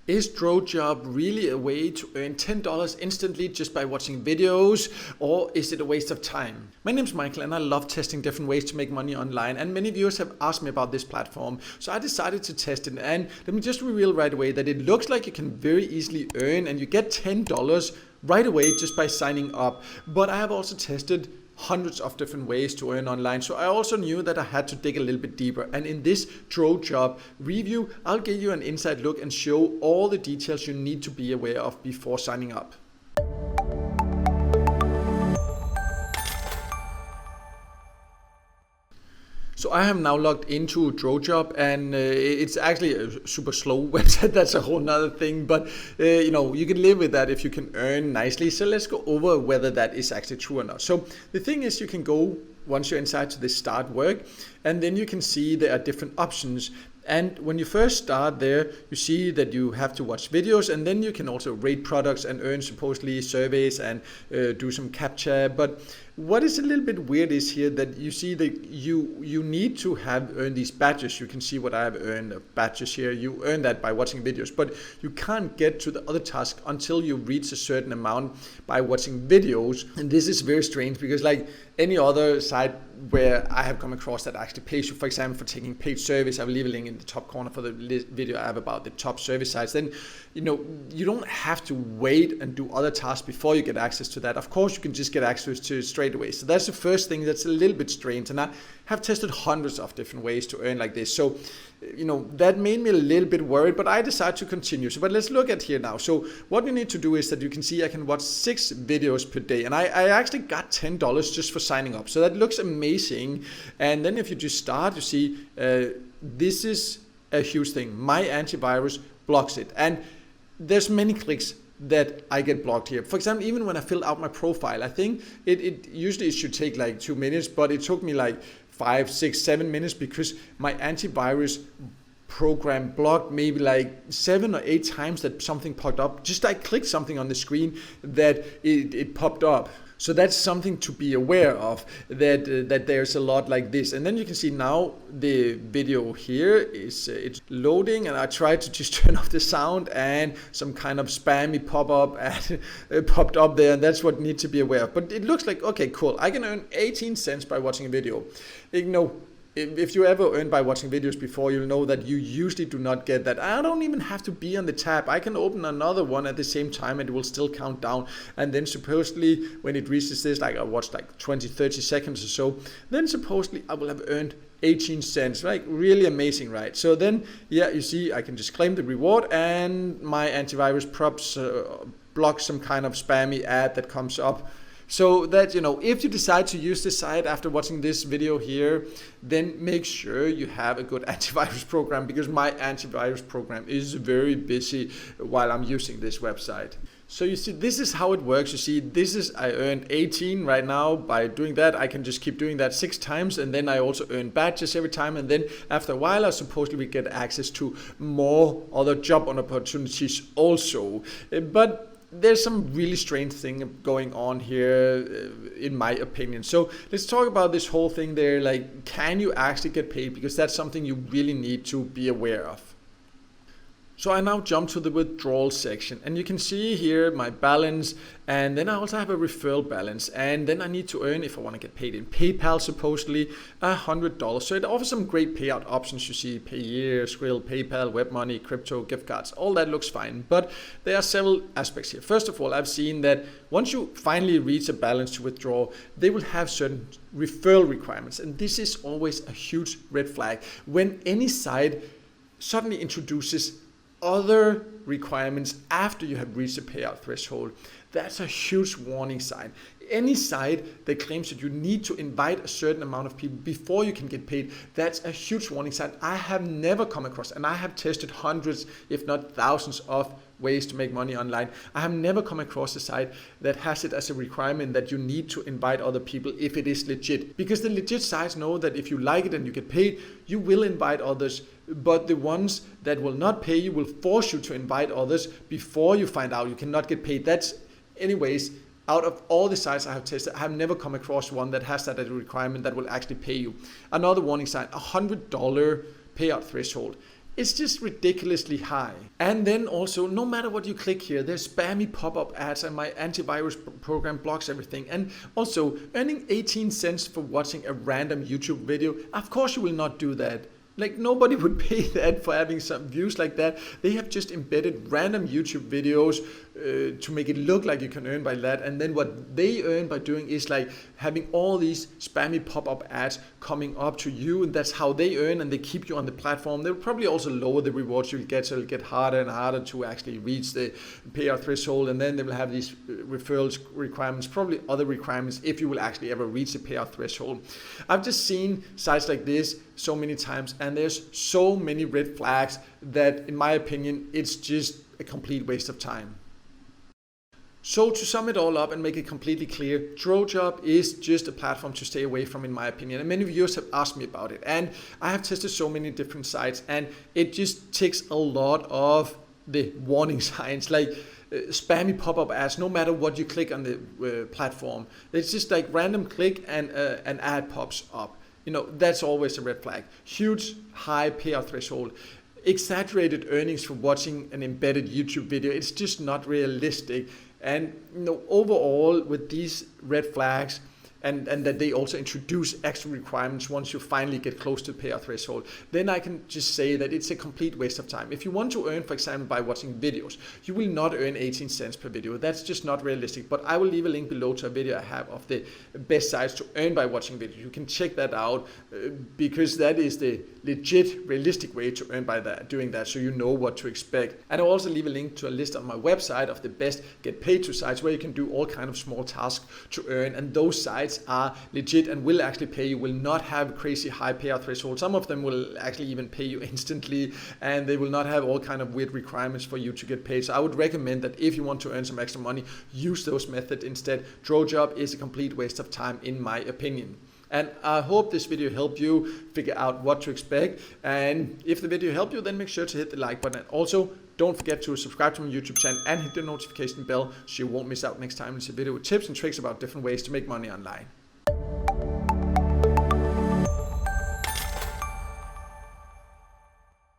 Is Drojob really a way to earn $10 instantly just by watching videos, or is it a waste of time? My name is Michael and I love testing different ways to make money online, and many viewers have asked me about this platform, so I decided to test it. And let me just reveal right away that it looks like you can very easily earn and you get $10 right away just by signing up. But I have also tested hundreds of different ways to earn online, so I also knew that I had to dig a little bit deeper. And in this Drojob review, I'll give you an inside look and show all the details you need to be aware of before signing up. So I have now logged into Drojob, and it's actually a super slow website. That's a whole nother thing, but you can live with that if you can earn nicely. So let's go over whether that is actually true or not. So the thing is, you can go once you're inside to this start work, and then you can see there are different options. And when you first start there, you see that you have to watch videos, and then you can also rate products and earn supposedly surveys and do some captcha. But what is a little bit weird is here that you see that you need to have earned these badges. You can see what I have earned of badges here. You earn that by watching videos, but you can't get to the other task until you reach a certain amount by watching videos. And this is very strange because, like any other site where I have come across that actually pays you, for example, for taking paid service, I will leave a link in the top corner for the video I have about the top service sites. Then you don't have to wait and do other tasks before you get access to that. Of course, you can just get access to it straight away. So that's the first thing that's a little bit strange, and I have tested hundreds of different ways to earn like this. So that made me a little bit worried, but I decided to continue. But let's look at here now. So what you need to do is that you can see I can watch 6 videos per day, and I actually got $10 just for signing up. So that looks amazing. And then if you just start, you see this is a huge thing. My antivirus blocks it, and there's many clicks that I get blocked here. For example, even when I filled out my profile, I think it usually should take like 2 minutes, but it took me like 5, 6, 7 minutes because my antivirus program blocked maybe like 7 or 8 times that something popped up. Just I clicked something on the screen that it popped up. So that's something to be aware of, that there's a lot like this. And then you can see now the video here is it's loading, and I tried to just turn off the sound, and some kind of spammy pop-up popped up there, and that's what needs to be aware of. But it looks like, okay, cool, I can earn 18 cents by watching a video. If you ever earned by watching videos before, you'll know that you usually do not get that. I don't even have to be on the tab. I can open another one at the same time and it will still count down. And then supposedly when it reaches this, like I watched like 20, 30 seconds or so, then supposedly I will have earned 18 cents, like really amazing, right? So then, yeah, you see, I can just claim the reward, and my antivirus props block some kind of spammy ad that comes up. So that, if you decide to use this site after watching this video here, then make sure you have a good antivirus program, because my antivirus program is very busy while I'm using this website. So you see, this is how it works. You see, I earned 18 right now by doing that. I can just keep doing that 6 times, and then I also earn badges every time. And then after a while, I supposedly get access to more other job opportunities also. But there's some really strange thing going on here, in my opinion. So let's talk about this whole thing there. Like, can you actually get paid? Because that's something you really need to be aware of. So I now jump to the withdrawal section, and you can see here my balance, and then I also have a referral balance, and then I need to earn, if I want to get paid in PayPal, supposedly $100. So it offers some great payout options. You see Payeer, Skrill, PayPal, WebMoney, crypto, gift cards, all that looks fine. But there are several aspects here. First of all, I've seen that once you finally reach a balance to withdraw, they will have certain referral requirements, and this is always a huge red flag. When any site suddenly introduces other requirements after you have reached a payout threshold, that's a huge warning sign. Any site that claims that you need to invite a certain amount of people before you can get paid, that's a huge warning sign. I have never come across, and I have tested hundreds, if not thousands, of ways to make money online. I have never come across a site that has it as a requirement that you need to invite other people if it is legit. Because the legit sites know that if you like it and you get paid, you will invite others. But the ones that will not pay you will force you to invite others before you find out you cannot get paid. That's, anyways, out of all the sites I have tested, I have never come across one that has that as a requirement that will actually pay you. Another warning sign, $100 payout threshold. it's just ridiculously high. And then also, no matter what you click here, there's spammy pop-up ads, and my antivirus program blocks everything. And also, earning 18 cents for watching a random YouTube video, of course you will not do that. Like, nobody would pay that for having some views like that. They have just embedded random YouTube videos to make it look like you can earn by that. And then what they earn by doing is like having all these spammy pop-up ads coming up to you, and that's how they earn, and they keep you on the platform. They'll probably also lower the rewards you'll get, so it'll get harder and harder to actually reach the payout threshold. And then they will have these referrals requirements, probably other requirements if you will actually ever reach the payout threshold. I've just seen sites like this so many times, and there's so many red flags that, in my opinion, it's just a complete waste of time. So to sum it all up and make it completely clear, Drojob is just a platform to stay away from, in my opinion. And many viewers have asked me about it, and I have tested so many different sites, and it just ticks a lot of the warning signs, like spammy pop-up ads. No matter what you click on the platform, it's just like random click and an ad pops up. You know, that's always a red flag. Huge high payout threshold. Exaggerated earnings for watching an embedded YouTube video. It's just not realistic. And you know, overall, with these red flags, and that they also introduce extra requirements once you finally get close to the payout threshold, then I can just say that it's a complete waste of time. If you want to earn, for example, by watching videos, you will not earn 18 cents per video. That's just not realistic. But I will leave a link below to a video I have of the best sites to earn by watching videos. You can check that out because that is the legit, realistic way to earn by doing that, so you know what to expect. And I'll also leave a link to a list on my website of the best get paid to sites where you can do all kind of small tasks to earn, and those sites are legit and will actually pay you, will not have crazy high payout threshold. Some of them will actually even pay you instantly, and they will not have all kind of weird requirements for you to get paid. So I would recommend that if you want to earn some extra money, use those methods instead. Drojob is a complete waste of time, in my opinion. And I hope this video helped you figure out what to expect. And if the video helped you, then make sure to hit the like button. And also, don't forget to subscribe to my YouTube channel and hit the notification bell so you won't miss out next time. It's a video with tips and tricks about different ways to make money online.